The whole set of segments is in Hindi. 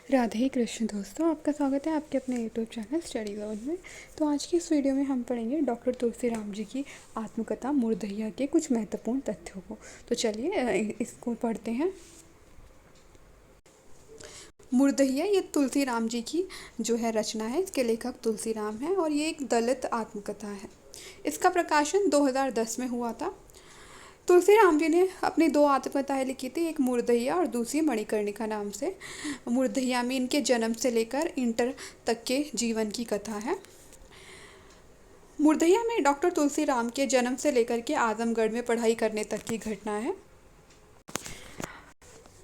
राधे कृष्ण दोस्तों, आपका स्वागत है आपके अपने यूट्यूब चैनल स्टडी जोन में। तो आज की इस वीडियो में हम पढ़ेंगे डॉक्टर तुलसीराम जी की आत्मकथा मुर्दहिया के कुछ महत्वपूर्ण तथ्यों को। तो चलिए इसको पढ़ते हैं। मुर्दहिया ये तुलसीराम जी की जो है रचना है। इसके लेखक तुलसीराम हैं और ये एक दलित आत्मकथा है। इसका प्रकाशन 2010 में हुआ था। तुलसीराम जी ने अपनी दो आत्मकथाएं लिखी थी, एक मुर्दहिया और दूसरी मणिकर्णिका नाम से। मुर्दहिया में इनके जन्म से लेकर इंटर तक के जीवन की कथा है। मुर्दहिया में डॉक्टर तुलसीराम के जन्म से लेकर के आजमगढ़ में पढ़ाई करने तक की घटना है।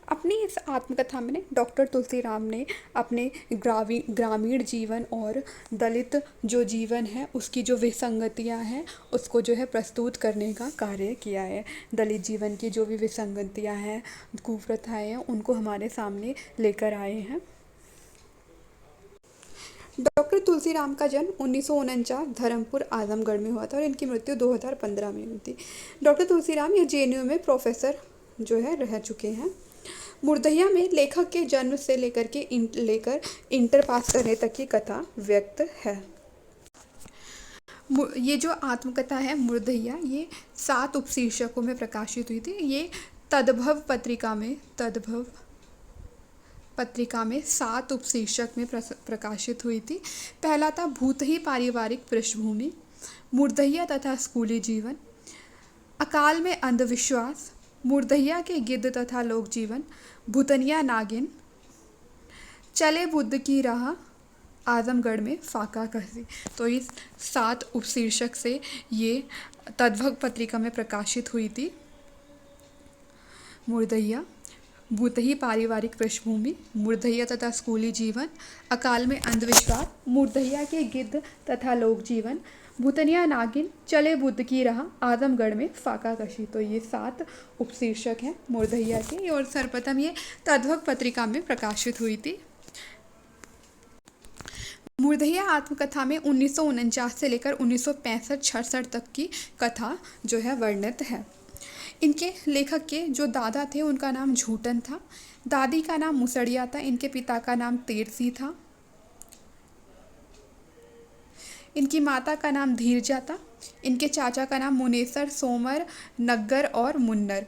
अपनी इस आत्मकथा में डॉक्टर तुलसीराम ने अपने ग्रामीण जीवन और दलित जो जीवन है उसकी जो विसंगतियां हैं उसको जो है प्रस्तुत करने का कार्य किया है। दलित जीवन की जो भी विसंगतियां हैं, कुप्रथाएं हैं, उनको हमारे सामने लेकर आए हैं। डॉक्टर तुलसीराम का जन्म 1949 धर्मपुर आजमगढ़ में हुआ था और इनकी मृत्यु 2015 में हुई थी। डॉक्टर तुलसीराम ये जेएनयू में प्रोफेसर जो है रह चुके हैं। मुर्दहिया में लेखक के जन्म से लेकर इंटर पास करने तक की कथा व्यक्त है। ये जो आत्मकथा है मुर्दहिया, ये 7 उपशीर्षकों में प्रकाशित हुई थी। ये तद्भव पत्रिका में 7 उपशीर्षक में प्रकाशित हुई थी। पहला था भूतही पारिवारिक पृष्ठभूमि, मुर्दहिया तथा स्कूली जीवन, अकाल में अंधविश्वास, मुर्दहिया के गिद्ध तथा लोक जीवन, भूतनिया नागिन, चले बुद्ध की राह, आजमगढ़ में फाका कसी। तो इस 7 उपशीर्षक से ये तद्भव पत्रिका में प्रकाशित हुई थी। मुर्दहिया, भूतही पारिवारिक पृष्ठभूमि, मुर्दहिया तथा स्कूली जीवन, अकाल में अंधविश्वास, मुर्दहिया के गिद्ध तथा लोक जीवन, भूतनिया नागिन, चले बुद्ध की राह, आजमगढ़ में फाका कशी। तो ये 7 उपशीर्षक हैं मुर्दहिया के और सर्वप्रथम ये तद्भव पत्रिका में प्रकाशित हुई थी। मुर्दहिया आत्मकथा में 1949 से लेकर 1965-66 तक की कथा जो है वर्णित है। इनके लेखक के जो दादा थे उनका नाम झूटन था, दादी का नाम मुसड़िया था, इनके पिता का नाम तेरसी था, इनकी माता का नाम धीरजा था, इनके चाचा का नाम मुनेसर, सोमर, नग्गर और मुन्नर।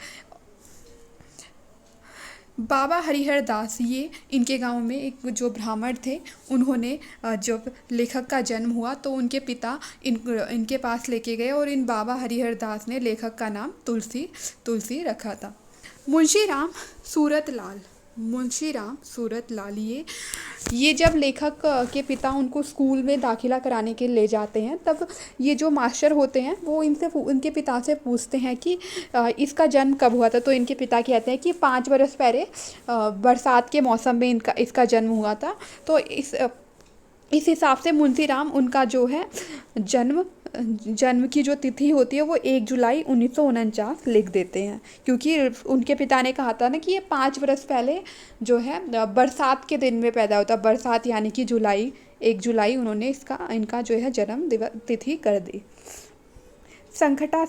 बाबा हरिहर दास ये इनके गांव में एक जो ब्राह्मण थे, उन्होंने जब लेखक का जन्म हुआ तो उनके पिता इनके पास लेके गए और इन बाबा हरिहर दास ने लेखक का नाम तुलसी रखा था। मुंशीराम सूरत लाल ये जब लेखक के पिता उनको स्कूल में दाखिला कराने के ले जाते हैं, तब ये जो मास्टर होते हैं वो इनके पिता से पूछते हैं कि इसका जन्म कब हुआ था। तो इनके पिता कहते हैं कि 5 बरस पहले बरसात के मौसम में इसका जन्म हुआ था। तो इस हिसाब से मुंशीराम उनका जो है जन्म की जो तिथि होती है वो 1 जुलाई 1949 लिख देते हैं, क्योंकि उनके पिता ने कहा था ना कि ये 5 बरस पहले जो है बरसात के दिन में पैदा होता। बरसात यानी कि 1 जुलाई उन्होंने इनका जो है जन्म तिथि कर दी। संखटा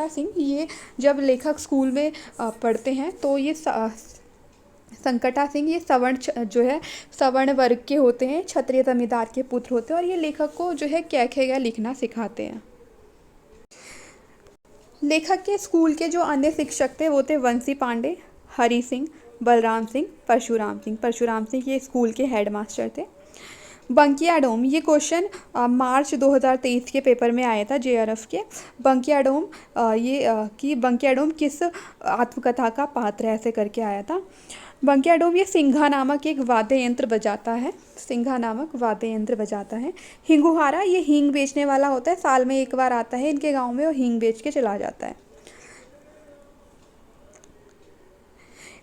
सिंह ये जब लेखक स्कूल में पढ़ते हैं तो ये संकटा सिंह ये सवर्ण वर्ग के होते हैं, क्षत्रिय जमींदार के पुत्र होते हैं और ये लेखक को जो है कैखेगा लिखना सिखाते हैं। लेखक के स्कूल के जो अन्य शिक्षक थे वो थे वंशी पांडे, हरि सिंह, बलराम सिंह, परशुराम सिंह ये स्कूल के हेडमास्टर थे। बंकिया डोम, ये क्वेश्चन मार्च 2023 के पेपर में आया था जेआरएफ के। बंकिया डोम किस आत्मकथा का पात्र है, ऐसे करके आया था। बंकिया डोम ये सिंघा नामक एक वाद्य यंत्र बजाता है। हिंगुहारा ये हींग बेचने वाला होता है, साल में एक बार आता है इनके गांव में और हींग बेच के चला जाता है।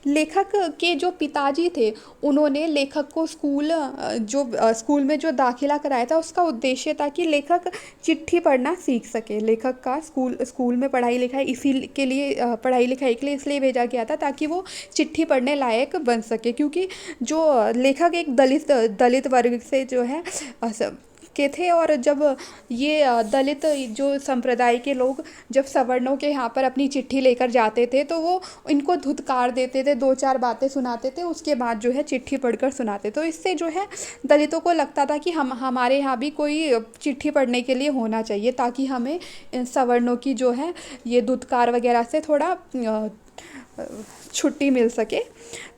लेखक के जो पिताजी थे उन्होंने लेखक को स्कूल में जो दाखिला कराया था उसका उद्देश्य था कि लेखक चिट्ठी पढ़ना सीख सके। लेखक का स्कूल में पढ़ाई लिखाई के लिए इसलिए भेजा गया था ताकि वो चिट्ठी पढ़ने लायक बन सके, क्योंकि जो लेखक एक दलित वर्ग से जो है के थे। और जब ये दलित जो संप्रदाय के लोग जब सवर्णों के यहाँ पर अपनी चिट्ठी लेकर जाते थे तो वो इनको धुतकार देते थे, दो चार बातें सुनाते थे, उसके बाद जो है चिट्ठी पढ़कर सुनाते। तो इससे जो है दलितों को लगता था कि हम हमारे यहाँ भी कोई चिट्ठी पढ़ने के लिए होना चाहिए, ताकि हमें इन सवर्णों की जो है ये धुतकार वगैरह से थोड़ा छुट्टी मिल सके।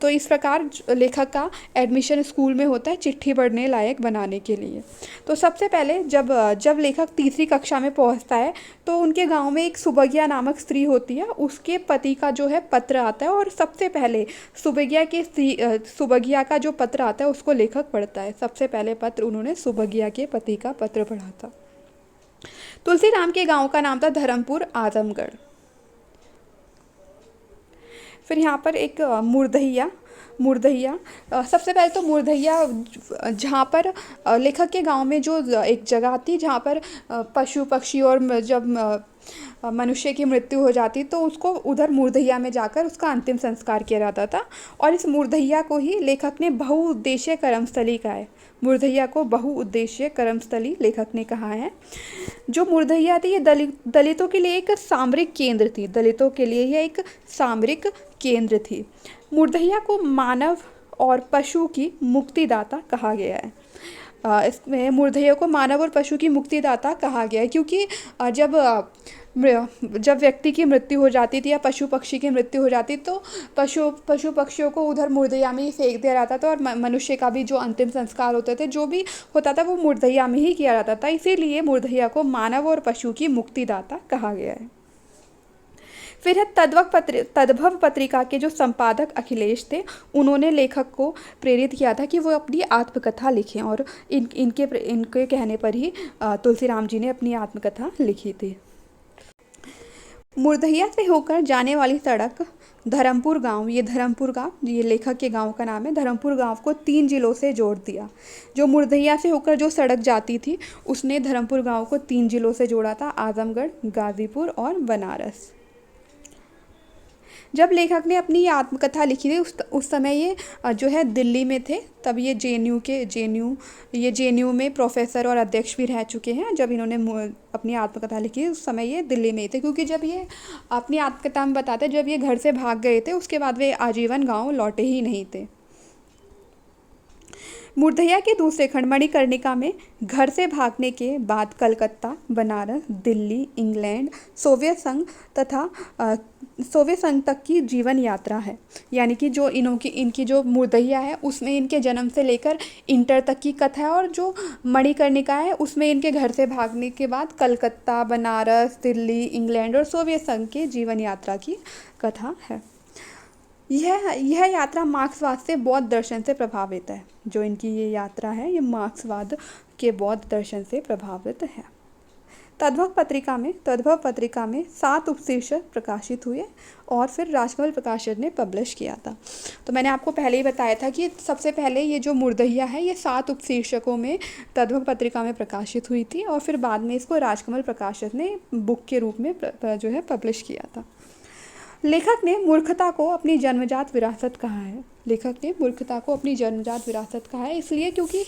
तो इस प्रकार लेखक का एडमिशन स्कूल में होता है चिट्ठी पढ़ने लायक बनाने के लिए। तो सबसे पहले जब जब लेखक तीसरी कक्षा में पहुंचता है तो उनके गांव में एक सुबगिया नामक स्त्री होती है, उसके पति का जो है पत्र आता है और सबसे पहले सुबगिया का जो पत्र आता है उसको लेखक पढ़ता है। सबसे पहले पत्र उन्होंने सुबगिया के पति का पत्र पढ़ा था। तुलसीराम के गांव का नाम था धर्मपुर आजमगढ़। फिर यहाँ पर एक मुर्दहिया मुर्दहिया सबसे पहले तो मुर्दहिया जहाँ पर लेखक के गांव में जो एक जगह थी जहाँ पर पशु पक्षी और जब मनुष्य की मृत्यु हो जाती तो उसको उधर मुर्दहिया में जाकर उसका अंतिम संस्कार किया जाता था। और इस मुर्दहिया को ही लेखक ने बहुउद्देशीय कर्मस्थली कहा है। मुर्दहिया को बहुउद्देशीय कर्मस्थली लेखक ने कहा है। जो मुर्दहिया थी ये दलितों के लिए एक सामरिक केंद्र थी। दलितों के लिए यह एक सामरिक केंद्र थी। मुर्दहिया को मानव और पशु की मुक्तिदाता कहा गया है। इसमें मुर्दहिया को मानव और पशु की मुक्तिदाता कहा गया है क्योंकि जब व्यक्ति की मृत्यु हो जाती थी या पशु पक्षी की मृत्यु हो जाती तो पशु पक्षियों को उधर मुर्दहिया में ही फेंक दिया जाता था और मनुष्य का भी जो अंतिम संस्कार होते थे जो भी होता था वो मुर्दहिया में ही किया जाता था। इसीलिए मुर्दहिया को मानव और पशु की मुक्तिदाता कहा गया है। फिर है तद्भव पत्रिका के जो संपादक अखिलेश थे, उन्होंने लेखक को प्रेरित किया था कि वो अपनी आत्मकथा लिखें और इनके कहने पर ही तुलसीराम जी ने अपनी आत्मकथा लिखी थी। मुर्दहिया से होकर जाने वाली सड़क धर्मपुर गांव, ये लेखक के गांव का नाम है। धर्मपुर गांव को 3 जिलों से जोड़ दिया। जो मुर्दहिया से होकर जो सड़क जाती थी उसने धर्मपुर गांव को 3 जिलों से जोड़ा था, आजमगढ़, गाजीपुर और बनारस। जब लेखक ने अपनी आत्मकथा लिखी थी उस समय ये जो है दिल्ली में थे। तब ये जेएनयू में प्रोफेसर और अध्यक्ष भी रह चुके हैं। जब इन्होंने अपनी आत्मकथा लिखी उस समय ये दिल्ली में ही थे, क्योंकि जब ये अपनी आत्मकथा में बताते जब ये घर से भाग गए थे उसके बाद वे आजीवन गांव लौटे ही नहीं थे। मुर्दहिया के दूसरे खंड मणिकर्णिका में घर से भागने के बाद कलकत्ता, बनारस, दिल्ली, इंग्लैंड, सोवियत संघ तक की जीवन यात्रा है। यानी कि जो इनकी जो मुर्दहिया है उसमें इनके जन्म से लेकर इंटर तक की कथा है और जो मणिकर्णिका है उसमें इनके घर से भागने के बाद कलकत्ता, बनारस, दिल्ली, इंग्लैंड और सोवियत संघ के जीवन यात्रा की कथा है। यह यात्रा मार्क्सवाद से बौद्ध दर्शन से प्रभावित है। जो इनकी ये यात्रा है ये मार्क्सवाद के बौद्ध दर्शन से प्रभावित है। तद्भव पत्रिका में 7 उपशीर्षक प्रकाशित हुए और फिर राजकमल प्रकाशन ने पब्लिश किया था। तो मैंने आपको पहले ही बताया था कि सबसे पहले ये जो मुर्दहिया है ये 7 उपशीर्षकों में तद्भव पत्रिका में प्रकाशित हुई थी और फिर बाद में इसको राजकमल प्रकाशन ने बुक के रूप में जो है पब्लिश किया था। लेखक ने मूर्खता को अपनी जन्मजात विरासत कहा है। इसलिए क्योंकि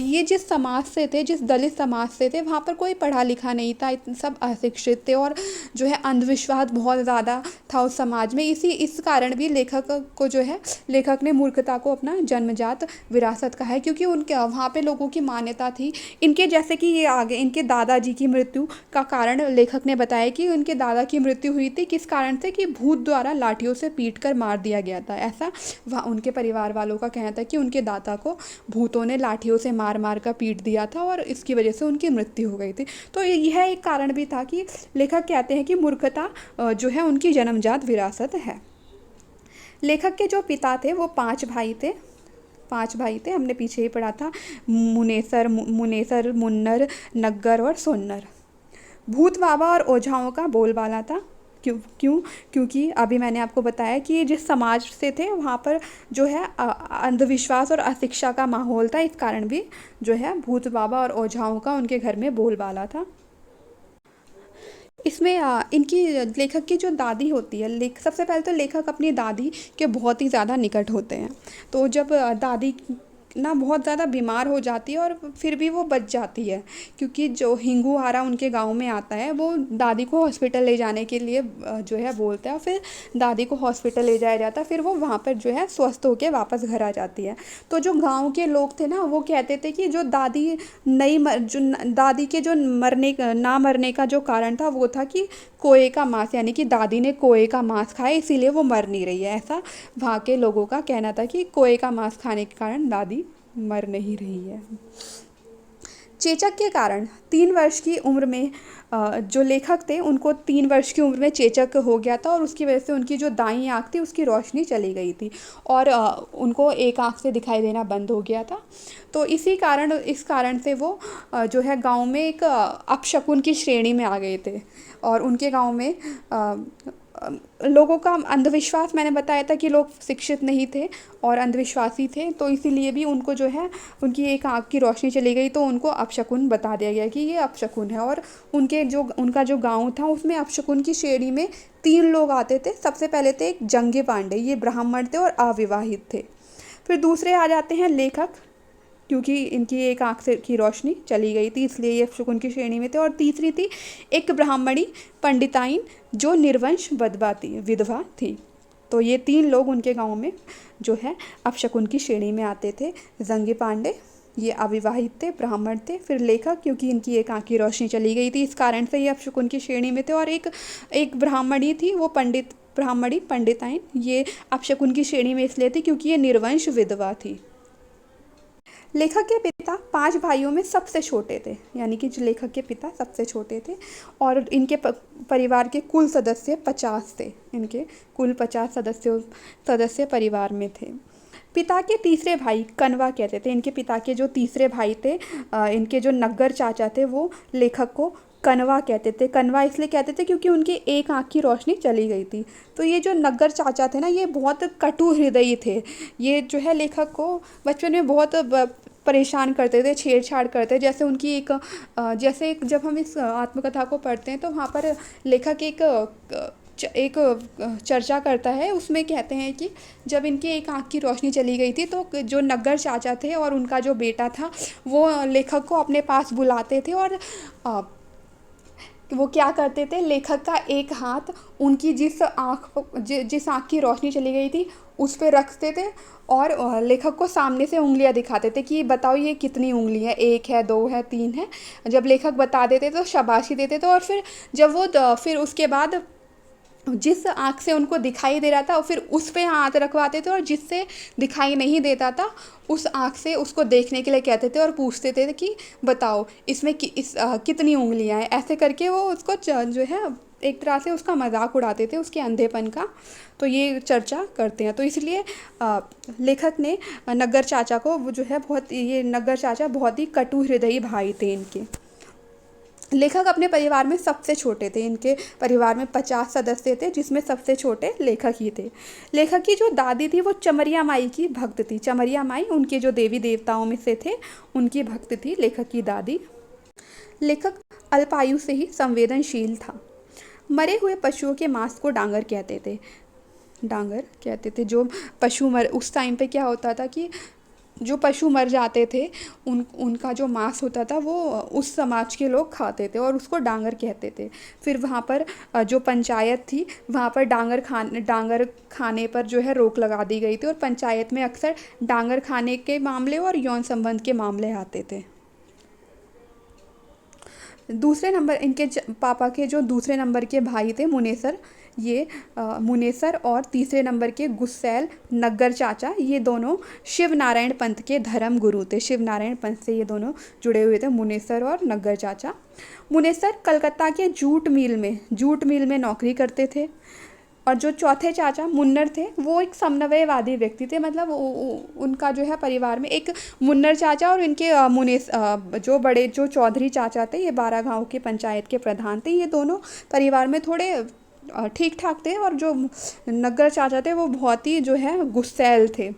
ये जिस समाज से थे, जिस दलित समाज से थे, वहाँ पर कोई पढ़ा लिखा नहीं था, सब अशिक्षित थे और जो है अंधविश्वास बहुत ज़्यादा था उस समाज में। इस कारण भी लेखक ने मूर्खता को अपना जन्मजात विरासत कहा है, क्योंकि उनके वहाँ पे लोगों की मान्यता थी इनके, जैसे कि ये आगे इनके दादाजी की मृत्यु का कारण लेखक ने बताया कि उनके दादा की मृत्यु हुई थी किस कारण से, कि भूत द्वारा लाठियों से पीट कर मार दिया गया था। ऐसा उनके परिवार वालों का कहना था कि उनके दादा को भूतों ने लाठियों से मार मार कर पीट दिया था और इसकी वजह से उनकी मृत्यु हो गई थी। तो यह एक कारण भी था कि लेखक कहते हैं कि मूर्खता जो है उनकी जन्मजात विरासत है। लेखक के जो पिता थे वो 5 भाई थे। हमने पीछे ही पढ़ा था, मुनेसर, मुन्नर, नग्गर और सोन्नर। भूत बाबा और ओझाओं का बोलबाला था। क्योंकि अभी मैंने आपको बताया कि जिस समाज से थे वहाँ पर जो है अंधविश्वास और अशिक्षा का माहौल था। इस कारण भी जो है भूत बाबा और ओझाओं का उनके घर में बोलबाला था। इसमें इनकी लेखक की जो दादी होती है, सबसे पहले तो लेखक अपनी दादी के बहुत ही ज़्यादा निकट होते हैं। तो जब दादी ना बहुत ज़्यादा बीमार हो जाती है और फिर भी वो बच जाती है, क्योंकि जो हिंगूहारा उनके गाँव में आता है वो दादी को हॉस्पिटल ले जाने के लिए जो है बोलता है, और फिर दादी को हॉस्पिटल ले जाया जाता है, फिर वो वहाँ पर जो है स्वस्थ होकर वापस घर आ जाती है। तो जो गाँव के लोग थे ना वो कहते थे कि जो दादी दादी के जो ना मरने का जो कारण था वो था कि कोए का मांस, यानी कि दादी ने कोए का मांस खाया इसीलिए वो मर नहीं रही है। ऐसा वहाँ के लोगों का कहना था कि कोए का मांस खाने के कारण दादी मर नहीं रही है। चेचक के कारण 3 वर्ष की उम्र में जो लेखक थे उनको 3 वर्ष की उम्र में चेचक हो गया था, और उसकी वजह से उनकी जो दाईं आँख थी उसकी रोशनी चली गई थी, और उनको एक आँख से दिखाई देना बंद हो गया था। तो इस कारण से वो जो है गाँव में एक अपशकुन की श्रेणी में आ गए थे, और उनके गाँव में लोगों का अंधविश्वास, मैंने बताया था कि लोग शिक्षित नहीं थे और अंधविश्वासी थे, तो इसीलिए भी उनको जो है उनकी एक आँख की रोशनी चली गई तो उनको अपशकुन बता दिया गया कि ये अपशकुन है। और उनका जो गांव था उसमें अपशकुन की श्रेणी में 3 लोग आते थे। सबसे पहले थे एक जंगे पांडे, ये ब्राह्मण थे और अविवाहित थे। फिर दूसरे आ जाते हैं लेखक, क्योंकि इनकी एक आँख से की रोशनी चली गई थी इसलिए ये अपशकुन की श्रेणी में थे। और तीसरी थी एक ब्राह्मणी पंडिताइन जो निर्वंश विधवा थी। तो ये 3 लोग उनके गांव में जो है अपशकुन की श्रेणी में आते थे। जंगे पांडे, ये अविवाहित थे, ब्राह्मण थे, फिर लेखक क्योंकि इनकी एक आँख की रोशनी चली गई थी इस कारण से ये अपशकुन की श्रेणी में थे, और एक ब्राह्मणी थी, वो ब्राह्मणी पंडिताइन, ये अपशकुन की श्रेणी में इसलिए थी क्योंकि ये निर्वंश विधवा थी। लेखक के पिता 5 भाइयों में सबसे छोटे थे, यानी कि जो लेखक के पिता सबसे छोटे थे, और इनके परिवार के कुल सदस्य 50 थे। इनके कुल 50 सदस्य परिवार में थे। पिता के तीसरे भाई कनवा कहते थे। इनके पिता के जो तीसरे भाई थे, इनके जो नग्गर चाचा थे वो लेखक को कनवा कहते थे। कनवा इसलिए कहते थे क्योंकि उनकी एक आँख की रोशनी चली गई थी। तो ये जो नग्गर चाचा थे ना ये बहुत कटु हृदयी थे। ये जो है लेखक को बचपन में बहुत परेशान करते थे, छेड़छाड़ करते। जैसे जब हम इस आत्मकथा को पढ़ते हैं तो वहाँ पर लेखक एक चर्चा करता है, उसमें कहते हैं कि जब इनकी एक आँख की रोशनी चली गई थी तो जो नग्गर चाचा थे और उनका जो बेटा था वो लेखक को अपने पास बुलाते थे, और वो क्या करते थे, लेखक का एक हाथ उनकी जिस आँख की रोशनी चली गई थी उस पर रखते थे, और लेखक को सामने से उंगलियां दिखाते थे कि बताओ ये कितनी उंगली है, 1 है, 2 है, 3 है। जब लेखक बता देते तो शाबाशी देते थे, और फिर उसके बाद जिस आँख से उनको दिखाई दे रहा था फिर उस पे हाथ रखवाते थे, और जिससे दिखाई नहीं देता था उस आँख से उसको देखने के लिए कहते थे और पूछते थे कि बताओ इसमें कितनी उंगलियां हैं। ऐसे करके वो उसको जो है एक तरह से उसका मजाक उड़ाते थे, उसके अंधेपन का। तो ये चर्चा करते हैं। तो इसलिए लेखक ने नग्गर चाचा को वो जो है ये नग्गर चाचा बहुत ही कटु हृदयी भाई थे इनके। लेखक अपने परिवार में सबसे छोटे थे। इनके परिवार में 50 सदस्य थे जिसमें सबसे छोटे लेखक ही थे। लेखक की जो दादी थी वो चमरिया माई की भक्त थी। चमरिया माई उनके जो देवी देवताओं में से थे उनकी भक्त थी लेखक की दादी। लेखक अल्पायु से ही संवेदनशील था। मरे हुए पशुओं के मांस को डांगर कहते थे। जो उस टाइम पे क्या होता था कि जो पशु मर जाते थे उनका जो मांस होता था वो उस समाज के लोग खाते थे और उसको डांगर कहते थे। फिर वहाँ पर जो पंचायत थी वहाँ पर डांगर खाने पर जो है रोक लगा दी गई थी, और पंचायत में अक्सर डांगर खाने के मामले और यौन संबंध के मामले आते थे। दूसरे नंबर इनके पापा के जो दूसरे नंबर के भाई थे मुनेसर, ये मुनेसर, और तीसरे नंबर के गुस्सैल नग्गर चाचा, ये दोनों शिव नारायण पंथ के धर्म गुरु थे। शिव नारायण पंथ से ये दोनों जुड़े हुए थे, मुनेसर और नग्गर चाचा। मुनेसर कलकत्ता के जूट मिल में नौकरी करते थे, और जो चौथे चाचा मुन्नर थे वो एक समन्वयवादी व्यक्ति थे। मतलब उनका जो है परिवार में एक मुन्नर चाचा और इनके जो चौधरी चाचा थे, ये 12 गांव के पंचायत के प्रधान थे। ये दोनों परिवार में थोड़े ठीक ठाक थे, और जो नग्गर चाचा थे वो बहुत ही जो है गुस्सैल थे।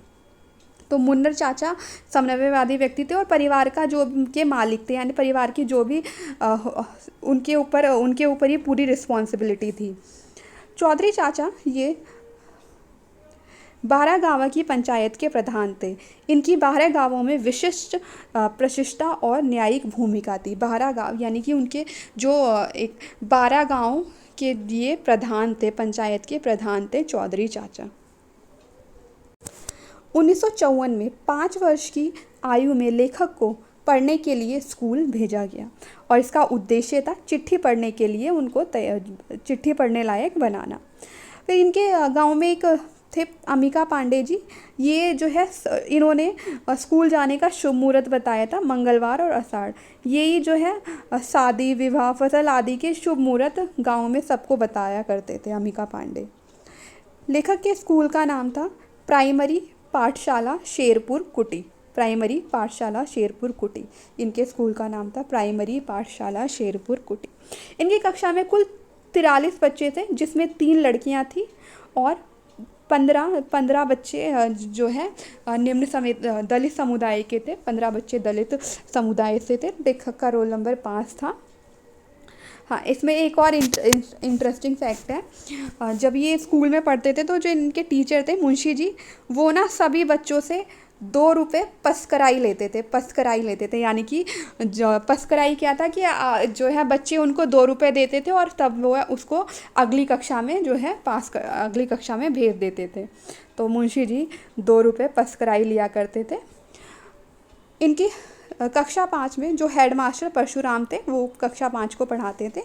तो मुन्नर चाचा समन्वयवादी व्यक्ति थे और परिवार का जो उनके मालिक थे, यानी परिवार की जो भी उनके ऊपर ही पूरी रिस्पॉन्सिबिलिटी थी। चौधरी चाचा ये 12 गाँव की पंचायत के प्रधान थे। इनकी 12 गाँवों में विशिष्ट प्रतिष्ठा और न्यायिक भूमिका थी। 12 गाँव यानी कि उनके जो एक 12 गाँव के लिए प्रधान थे, पंचायत के प्रधान थे चौधरी चाचा। 1954 में 5 वर्ष की आयु में लेखक को पढ़ने के लिए स्कूल भेजा गया और इसका उद्देश्य था चिट्ठी पढ़ने के लिए उनको चिट्ठी पढ़ने लायक बनाना। फिर इनके गांव में एक थे अमिका पांडे जी। ये जो है इन्होंने स्कूल जाने का शुभ मुहूर्त बताया था, मंगलवार और आषाढ़। यही जो है शादी, विवाह, फसल आदि के शुभ मुहूर्त गाँव में सबको बताया करते थे अमिका पांडे। लेखक के स्कूल का नाम था प्राइमरी पाठशाला शेरपुर कुटी। प्राइमरी पाठशाला शेरपुर कुटी इनके स्कूल का नाम था, प्राइमरी पाठशाला शेरपुर कुटी। इनकी कक्षा में कुल 43 बच्चे थे, जिसमें 3 लड़कियां थीं और 15 बच्चे जो है निम्न दलित समुदाय के थे। 15 बच्चे दलित समुदाय से थे। लेखक का रोल नंबर 5 था। हाँ, इसमें एक और इंटरेस्टिंग फैक्ट है। जब ये स्कूल में पढ़ते थे तो जो इनके टीचर थे मुंशी जी, वो ना सभी बच्चों से 2 रुपये पस्कराई लेते थे। यानी कि जो पस्कराई क्या था कि जो है बच्चे उनको 2 रुपये देते थे और तब वो उसको अगली कक्षा में जो है अगली कक्षा में भेज देते थे। तो मुंशी जी 2 रुपये पस्कराई लिया करते थे। इनकी कक्षा 5 में जो हेड मास्टर परशुराम थे, वो कक्षा 5 को पढ़ाते थे।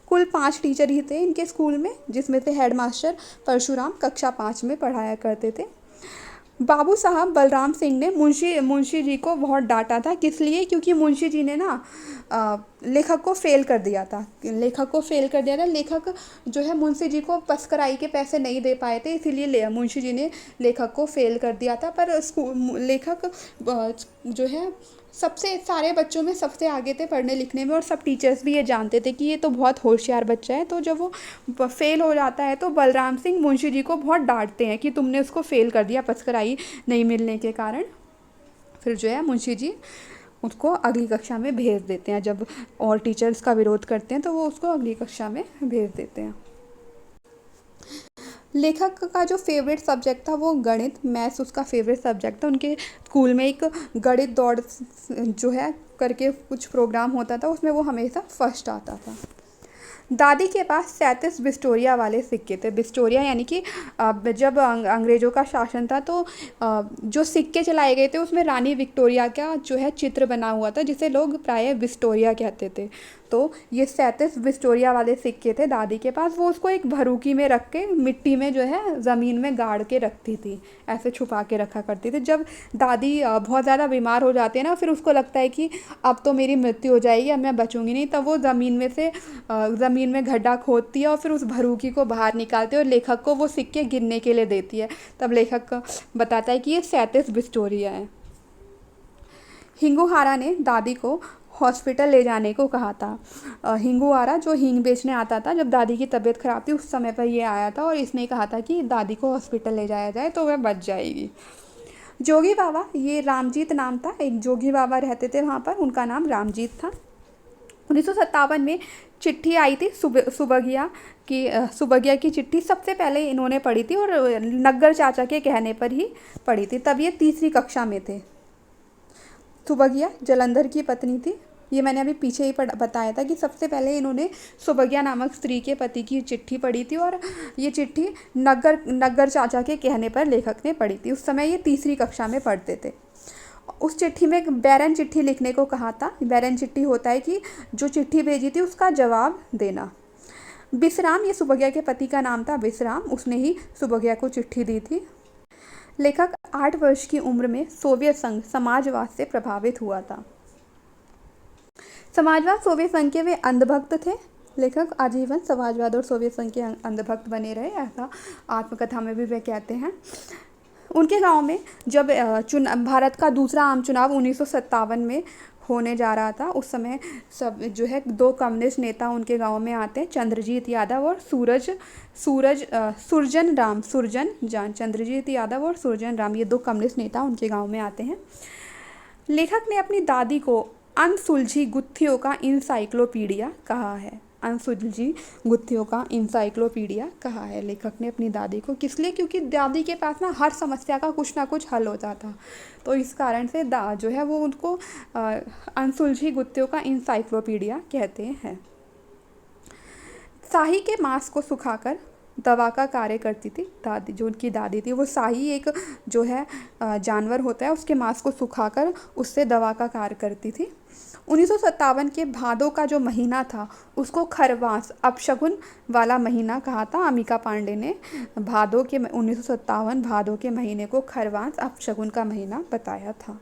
कुल 5 टीचर ही थे इनके स्कूल में, जिसमें से हेड मास्टर परशुराम कक्षा 5 में पढ़ाया करते थे। बाबू साहब बलराम सिंह ने मुंशी जी को बहुत डांटा था। किस लिए? क्योंकि मुंशी जी ने ना लेखक को फेल कर दिया था। लेखक जो है मुंशी जी को पस्कराई के पैसे नहीं दे पाए थे, इसीलिए मुंशी जी ने लेखक को फेल कर दिया था। पर लेखक जो है सबसे सारे बच्चों में सबसे आगे थे पढ़ने लिखने में, और सब टीचर्स भी ये जानते थे कि ये तो बहुत होशियार बच्चा है। तो जब वो फेल हो जाता है तो बलराम सिंह मुंशी जी को बहुत डांटते हैं कि तुमने उसको फेल कर दिया पस्कराई नहीं मिलने के कारण। फिर जो है मुंशी जी उसको अगली कक्षा में भेज देते हैं। जब और टीचर्स का विरोध करते हैं तो वो उसको अगली कक्षा में भेज देते हैं। लेखक का जो फेवरेट सब्जेक्ट था वो गणित, मैथ्स उसका फेवरेट सब्जेक्ट था। उनके स्कूल में एक गणित दौड़ जो है करके कुछ प्रोग्राम होता था, उसमें वो हमेशा फर्स्ट आता था। दादी के पास 37 विक्टोरिया वाले सिक्के थे। विक्टोरिया यानी कि जब अंग्रेज़ों का शासन था तो जो सिक्के चलाए गए थे उसमें रानी विक्टोरिया का जो है चित्र बना हुआ था, जिसे लोग प्रायः विक्टोरिया कहते थे। तो ये 37 विक्टोरिया वाले सिक्के थे दादी के पास। वो उसको एक भरूकी में रख के मिट्टी में जो है ज़मीन में गाड़ के रखती थी, ऐसे छुपा के रखा करती थी। जब दादी बहुत ज़्यादा बीमार हो जाती है ना, फिर उसको लगता है कि अब तो मेरी मृत्यु हो जाएगी, अब मैं बचूंगी नहीं, तब वो ज़मीन में गड्ढा खोदती है और फिर उस भरूकी को बाहर निकालती है और लेखक को वो सिक्के गिनने के लिए देती है। तब लेखक बताता है कि ये 37 विक्टोरिया है। हिंगुहारा ने दादी को हॉस्पिटल ले जाने को कहा था। हिंगुहारा जो हींग बेचने आता था, जब दादी की तबीयत ख़राब थी उस समय पर ये आया था और इसने कहा था कि दादी को हॉस्पिटल ले जाया जाए तो वह बच जाएगी। जोगी बाबा, ये रामजीत नाम था, एक जोगी बाबा रहते थे वहाँ पर, उनका नाम रामजीत था। 1957 में चिट्ठी आई थी सुबगिया की चिट्ठी सबसे पहले इन्होंने पढ़ी थी और नग्गर चाचा के कहने पर ही पढ़ी थी। तब ये 3री कक्षा में थे। सुबगिया जलंधर की पत्नी थी। ये मैंने अभी पीछे ही बताया था कि सबसे पहले इन्होंने सुबगिया नामक स्त्री के पति की चिट्ठी पढ़ी थी और ये चिट्ठी नग्गर चाचा के कहने पर लेखक ने पढ़ी थी। उस समय ये 3री कक्षा में पढ़ते थे। उस चिट्ठी में एक बैरन चिट्ठी लिखने को कहा था। बैरन चिट्ठी होता है कि जो चिट्ठी भेजी थी उसका जवाब देना। विश्राम, ये सुबगिया के पति का नाम था विश्राम, उसने ही सुबगिया को चिट्ठी दी थी। लेखक 8 वर्ष की उम्र में सोवियत संघ समाजवाद से प्रभावित हुआ था। समाजवाद सोवियत संघ के वे अंधभक्त थे। लेखक आजीवन समाजवाद और सोवियत संघ के अंधभक्त बने रहे, ऐसा आत्मकथा में भी वे कहते हैं। उनके गांव में जब भारत का दूसरा आम चुनाव 1957 में होने जा रहा था, उस समय सब जो है 2 कम्युनिस्ट नेता उनके गांव में आते हैं, चंद्रजीत यादव और चंद्रजीत यादव और सुरजन राम, ये 2 कम्युनिस्ट नेता उनके गांव में आते हैं। लेखक ने अपनी दादी को अनसुलझी गुत्थियों का इंसाइक्लोपीडिया कहा है। अनसुलझी गुत्थियों का इंसाइक्लोपीडिया कहा है लेखक ने अपनी दादी को। किस लिए? क्योंकि दादी के पास ना हर समस्या का कुछ ना कुछ हल होता था, तो इस कारण से दा जो है वो उनको अनसुलझी गुत्थियों का इंसाइक्लोपीडिया कहते हैं। शाही के मांस को सुखाकर दवा का कार्य करती थी दादी। जो उनकी दादी थी वो शाही एक जो है जानवर होता है, उसके मांस को सुखाकर उससे दवा का कार्य करती थी। 1957 के भादों का जो महीना था उसको खरवास अपशगुन वाला महीना कहा था। अमिका पांडे ने भादों के 1957 भादों के महीने को खरवास अपशगुन का महीना बताया था।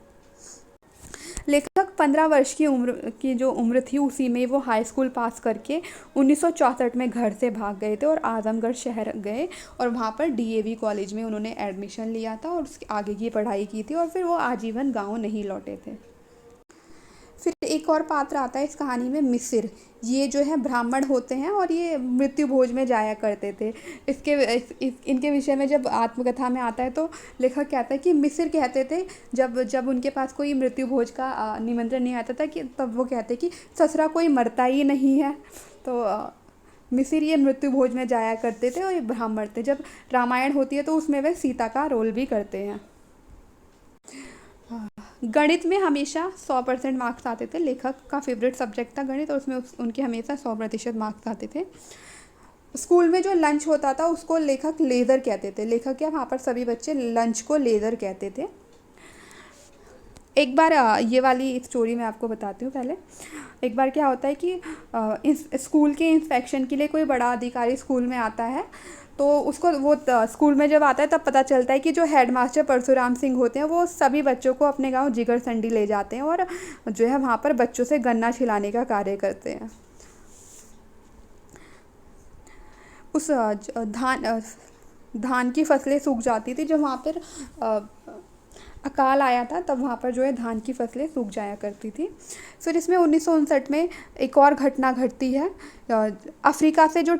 लेखक 15 वर्ष की जो उम्र थी उसी में वो हाई स्कूल पास करके 1964 में घर से भाग गए थे और आजमगढ़ शहर गए और वहाँ पर डीएवी कॉलेज में उन्होंने एडमिशन लिया था और उसके आगे की पढ़ाई की थी और फिर वो आजीवन गांव नहीं लौटे थे। फिर एक और पात्र आता है इस कहानी में, मिसिर। ये जो है ब्राह्मण होते हैं और ये मृत्यु भोज में जाया करते थे। इनके विषय में जब आत्मकथा में आता है तो लेखक कहता है कि मिसिर कहते थे जब जब उनके पास कोई मृत्यु भोज का निमंत्रण नहीं आता था कि तब वो कहते कि ससुरा कोई मरता ही नहीं है। तो मिसिर ये मृत्यु भोज में जाया करते थे और ये ब्राह्मण थे। जब रामायण होती है तो उसमें वे सीता का रोल भी करते हैं। गणित में हमेशा 100% मार्क्स आते थे। लेखक का फेवरेट सब्जेक्ट था गणित और उसमें उनके हमेशा 100% मार्क्स आते थे। स्कूल में जो लंच होता था उसको लेखक लेज़र कहते थे। लेखक क्या, वहाँ पर सभी बच्चे लंच को लेज़र कहते थे। एक बार ये वाली स्टोरी मैं आपको बताती हूँ। पहले एक बार क्या होता है कि इस स्कूल के इंस्पेक्शन के लिए कोई बड़ा अधिकारी स्कूल में आता है, तो उसको वो स्कूल में जब आता है तब पता चलता है कि जो हेडमास्टर परशुराम सिंह होते हैं वो सभी बच्चों को अपने गांव जिगर संडी ले जाते हैं और जो है वहाँ पर बच्चों से गन्ना छिलाने का कार्य करते हैं। उस धान की फसलें सूख जाती थी। जब वहाँ पर अकाल आया था तब वहाँ पर जो है धान की फसलें सूख जाया करती थी। फिर इसमें 1959 में एक और घटना घटती है। अफ्रीका से जो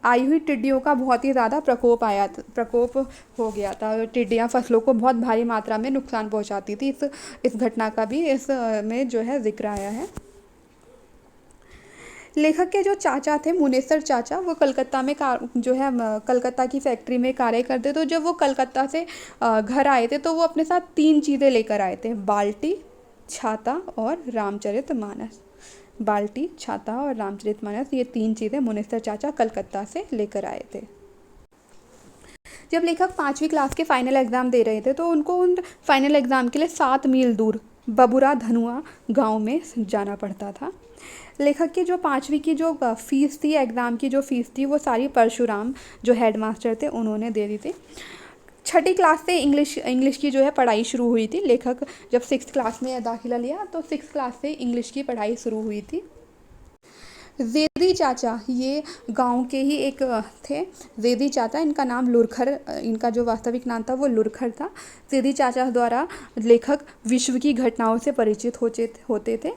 आई हुई टिड्डियों का बहुत ही ज़्यादा प्रकोप हो गया था। टिड्डियाँ फसलों को बहुत भारी मात्रा में नुकसान पहुँचाती थी। इस घटना का भी इसमें जो है जिक्र आया है। लेखक के जो चाचा थे मुनेसर चाचा, वो कलकत्ता में जो है कलकत्ता की फैक्ट्री में कार्य करते। तो जब वो कलकत्ता से घर आए थे तो वो अपने साथ 3 चीज़ें लेकर आए थे, बाल्टी, छाता और रामचरितमानस। बाल्टी, छाता और रामचरितमानस, ये 3 चीज़ें मुनेसर चाचा कलकत्ता से लेकर आए थे। जब लेखक 5वीं क्लास के फाइनल एग्ज़ाम दे रहे थे तो उनको उन फाइनल एग्ज़ाम के लिए 7 मील दूर बबुरा धनुआ गांव में जाना पड़ता था। लेखक की जो 5वीं की जो फीस थी, एग्ज़ाम की जो फीस थी, वो सारी परशुराम जो हेडमास्टर थे उन्होंने दे दी थी। 6ठी क्लास से इंग्लिश की जो है पढ़ाई शुरू हुई थी। लेखक जब 6th क्लास में दाखिला लिया तो 6th क्लास से इंग्लिश की पढ़ाई शुरू हुई थी। ज़ेदी चाचा ये गांव के ही एक थे। ज़ेदी चाचा, इनका नाम लुरखर, इनका जो वास्तविक नाम था वो लुरखर था। ज़ेदी चाचा द्वारा लेखक विश्व की घटनाओं से परिचित होते थे।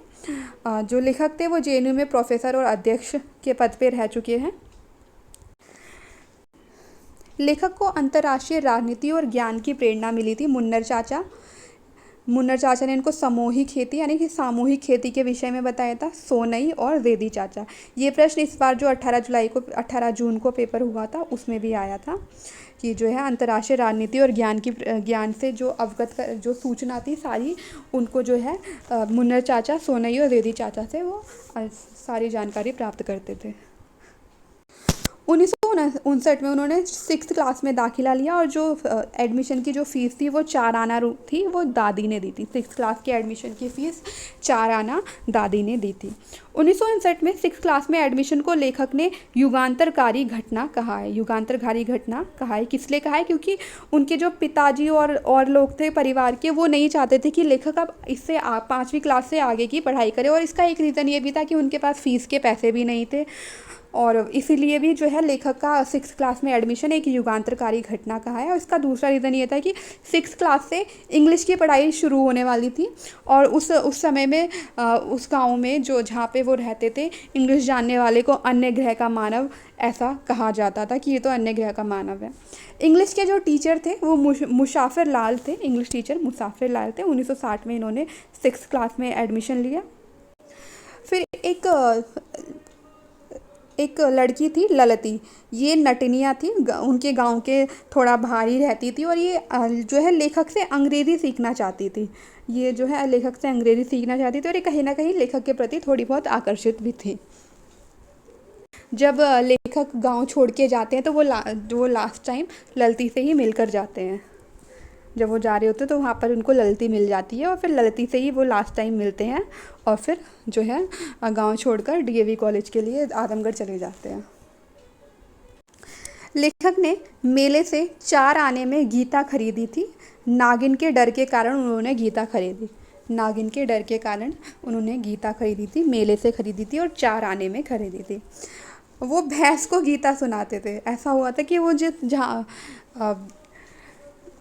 जो लेखक थे वो जेएनयू में प्रोफेसर और अध्यक्ष के पद पर रह चुके हैं। लेखक को अंतर्राष्ट्रीय राजनीति और ज्ञान की प्रेरणा मिली थी। मुन्नर चाचा ने इनको समूहिक खेती यानी कि सामूहिक खेती के विषय में बताया था। सोनई और ज़ेदी चाचा, ये प्रश्न इस बार जो 18 जून को पेपर हुआ था उसमें भी आया था कि जो है अंतर्राष्ट्रीय राजनीति और ज्ञान से जो जो सूचना थी सारी, उनको जो है मुन्नर चाचा, सोनई और ज़ेदी चाचा से वो सारी जानकारी प्राप्त करते थे। 1959 में उन्होंने 6th क्लास में दाखिला लिया और जो एडमिशन की जो फ़ीस थी वो 4 आना थी, वो दादी ने दी थी। 6th क्लास के एडमिशन की फ़ीस 4 आना दादी ने दी थी। 1959 में 6th क्लास में एडमिशन को लेखक ने युगांतरकारी घटना कहा है। युगांतरकारी घटना कहा है, किस लिए कहा है? क्योंकि उनके जो पिताजी और लोग थे परिवार के, वो नहीं चाहते थे कि लेखक अब इससे 5वीं क्लास से आगे की पढ़ाई करे। और इसका एक रीज़न ये भी था कि उनके पास फ़ीस के पैसे भी नहीं थे और इसीलिए भी जो है लेखक का 6th क्लास में एडमिशन एक युगांतरकारी घटना कहा है। और इसका दूसरा रीज़न ये था कि 6th क्लास से इंग्लिश की पढ़ाई शुरू होने वाली थी और उस समय में उस गांव में जो जहाँ पे वो रहते थे, इंग्लिश जानने वाले को अन्य ग्रह का मानव ऐसा कहा जाता था कि ये तो अन्य ग्रह का मानव है। इंग्लिश के जो टीचर थे वो मुसाफिर लाल थे। इंग्लिश टीचर मुसाफिर लाल थे। 1960 में इन्होंने 6th क्लास में एडमिशन लिया। फिर एक एक लड़की थी ललती। ये नटनिया थी, उनके गांव के थोड़ा बाहर ही रहती थी, और ये जो है लेखक से अंग्रेज़ी सीखना चाहती थी। ये जो है लेखक से अंग्रेज़ी सीखना चाहती थी, और ये कहीं ना कहीं लेखक के प्रति थोड़ी बहुत आकर्षित भी थी। जब लेखक गांव छोड़ के जाते हैं तो वो लास्ट टाइम ललती से ही मिलकर जाते हैं। जब वो जा रहे होते हैं तो वहाँ पर उनको ललती मिल जाती है, और फिर ललती से ही वो लास्ट टाइम मिलते हैं, और फिर जो है गांव छोड़कर डीएवी कॉलेज के लिए आजमगढ़ चले जाते हैं। लेखक ने मेले से 4 आने में गीता खरीदी थी। नागिन के डर के कारण उन्होंने गीता खरीदी। नागिन के डर के कारण उन्होंने गीता खरीदी थी, मेले से खरीदी थी और 4 आने में खरीदी थी। वो भैंस को गीता सुनाते थे। ऐसा हुआ था कि वो जहाँ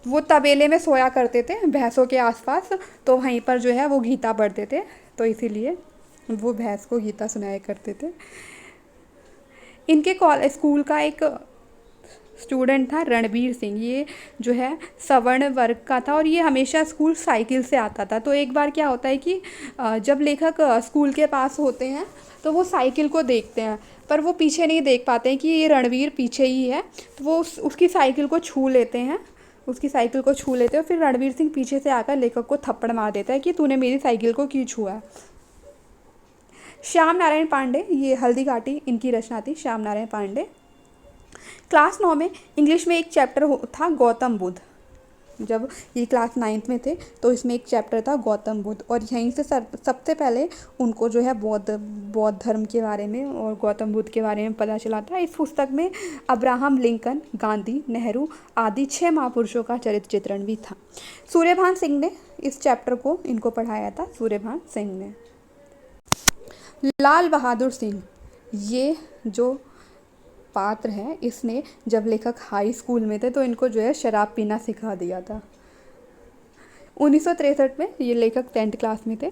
वो तबेले में सोया करते थे भैंसों के आसपास, तो वहीं पर जो है वो गीता पढ़ते थे, तो इसीलिए वो भैंस को गीता सुनाया करते थे। इनके स्कूल का एक स्टूडेंट था रणबीर सिंह। ये जो है सवर्ण वर्ग का था, और ये हमेशा स्कूल साइकिल से आता था। तो एक बार क्या होता है कि जब लेखक स्कूल के पास होते हैं तो वो साइकिल को देखते हैं, पर वो पीछे नहीं देख पाते हैं कि ये रणवीर पीछे ही है। तो वो उसकी साइकिल को छू लेते हैं, और फिर रणवीर सिंह पीछे से आकर लेखक को थप्पड़ मार देता है कि तूने मेरी साइकिल को क्यों छुआ। श्याम नारायण पांडे, ये हल्दी घाटी इनकी रचना थी, श्याम नारायण पांडे। क्लास 9 में इंग्लिश में एक चैप्टर था गौतम बुद्ध। जब ये क्लास 9th में थे तो इसमें एक चैप्टर था गौतम बुद्ध, और यहीं से सबसे पहले उनको जो है बौद्ध धर्म के बारे में और गौतम बुद्ध के बारे में पता चला था। इस पुस्तक में अब्राहम लिंकन, गांधी, नेहरू आदि 6 महापुरुषों का चरित्र चित्रण भी था। सूर्यभान सिंह ने इस चैप्टर को इनको पढ़ाया था, सूर्यभान सिंह ने। लाल बहादुर सिंह, ये जो पात्र है, इसने जब लेखक हाई स्कूल में थे तो इनको जो है शराब पीना सिखा दिया था। 1963 में ये लेखक 10th क्लास में थे।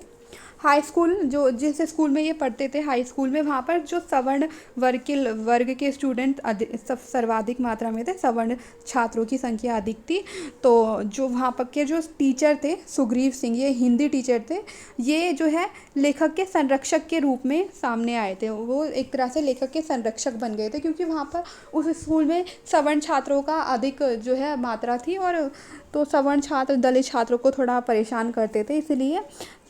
हाई स्कूल जो जिस स्कूल में ये पढ़ते थे, हाई स्कूल में, वहाँ पर जो सवर्ण वर्ग के स्टूडेंट सर्वाधिक मात्रा में थे। सवर्ण छात्रों की संख्या अधिक थी। तो जो वहाँ पर के जो टीचर थे सुग्रीव सिंह, ये हिंदी टीचर थे, ये जो है लेखक के संरक्षक के रूप में सामने आए थे। वो एक तरह से लेखक के संरक्षक बन गए थे, क्योंकि वहाँ पर उस स्कूल में सवर्ण छात्रों का अधिक जो है मात्रा थी, और तो सवर्ण छात्र दलित छात्रों को थोड़ा परेशान करते थे। इसलिए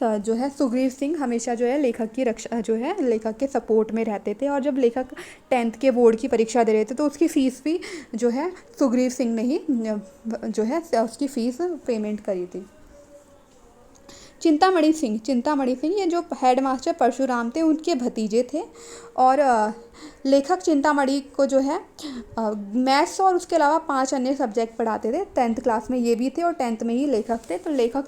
जो है सुग्रीव सिंह हमेशा जो है लेखक की रक्षा, जो है लेखक के सपोर्ट में रहते थे। और जब लेखक 10th के बोर्ड की परीक्षा दे रहे थे तो उसकी फ़ीस भी जो है सुग्रीव सिंह ने ही जो है उसकी फ़ीस पेमेंट करी थी। चिंतामणि सिंह ये जो हेडमास्टर परशुराम थे उनके भतीजे थे, और लेखक चिंतामणि को जो है मैथ्स और उसके अलावा 5 अन्य सब्जेक्ट पढ़ाते थे। 10th क्लास में ये भी थे, और 10th में ही लेखक थे। तो लेखक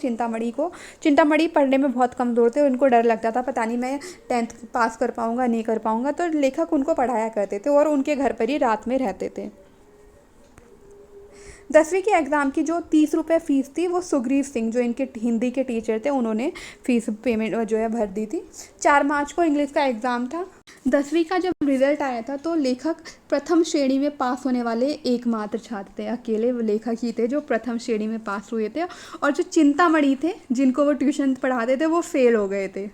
चिंतामणि पढ़ने में बहुत कमज़ोर थे, उनको डर लगता था पता नहीं मैं 10th पास कर पाऊँगा नहीं कर पाऊँगा, तो लेखक उनको पढ़ाया करते थे और उनके घर पर ही रात में रहते थे। 10वीं के एग्ज़ाम की जो 30 रुपये फ़ीस थी वो सुग्रीव सिंह, जो इनके हिंदी के टीचर थे, उन्होंने फ़ीस पेमेंट जो है भर दी थी। 4 मार्च को इंग्लिश का एग्ज़ाम था। 10वीं का जब रिज़ल्ट आया था तो लेखक प्रथम श्रेणी में पास होने वाले एकमात्र छात्र थे। अकेले लेखक ही थे जो प्रथम श्रेणी में पास हुए थे, और जो चिंतामणि थे जिनको वो ट्यूशन पढ़ाते थे वो फेल हो गए थे।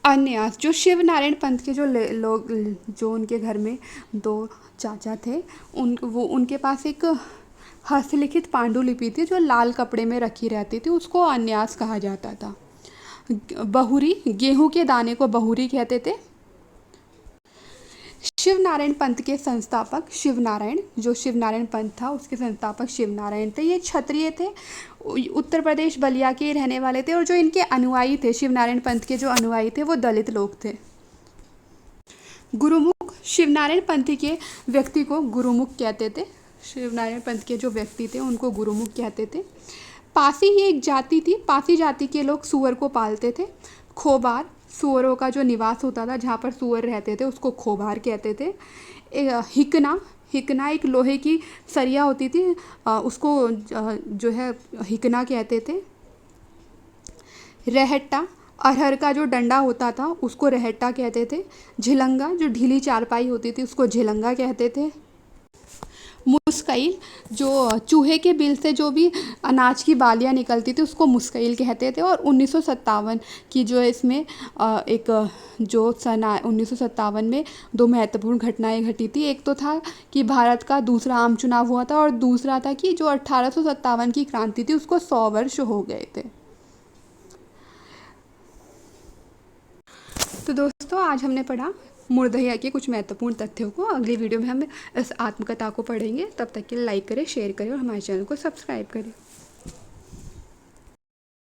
अन्यास, जो शिव नारायण पंत के जो लोग, जो उनके घर में 2 चाचा थे, उनके पास एक हस्तलिखित पांडुलिपि थी जो लाल कपड़े में रखी रहती थी, उसको अन्यास कहा जाता था। बहुरी, गेहूं के दाने को बहुरी कहते थे। शिव नारायण पंथ के संस्थापक शिवनारायण, जो शिवनारायण पंथ था उसके संस्थापक शिवनारायण थे। ये क्षत्रिय थे, उत्तर प्रदेश बलिया के रहने वाले थे, और जो इनके अनुयायी थे, शिवनारायण पंथ के जो अनुयायी थे वो दलित लोग थे। गुरुमुख, शिवनारायण पंथी के व्यक्ति को गुरुमुख कहते थे। शिवनारायण पंथ के जो व्यक्ति थे उनको गुरुमुख कहते थे। पासी ही एक जाति थी। पासी जाति के लोग सूअर को पालते थे। खोबार, सुअरों का जो निवास होता था, जहाँ पर सुअर रहते थे, उसको खोभार कहते थे। हिकना, हिकना एक लोहे की सरिया होती थी, उसको जो है हिकना कहते थे। रहट्टा, अरहर का जो डंडा होता था उसको रहट्टा कहते थे। झिलंगा, जो ढीली चारपाई होती थी उसको झिलंगा कहते थे। मुस्कैल, जो चूहे के बिल से जो भी अनाज की बालियाँ निकलती थी उसको मुस्कैल कहते थे। और 1957 की जो है इसमें एक जो सन 1957 में दो महत्वपूर्ण घटनाएं घटी थी। एक तो था कि भारत का दूसरा आम चुनाव हुआ था, और दूसरा था कि जो 1857 की क्रांति थी उसको 100 वर्ष हो गए थे। तो दोस्तों, आज हमने पढ़ा मूर्धन्य के कुछ महत्वपूर्ण तथ्यों को। अगली वीडियो में हम इस आत्मकथा को पढ़ेंगे। तब तक के लिए लाइक करें, शेयर करें और हमारे चैनल को सब्सक्राइब करें।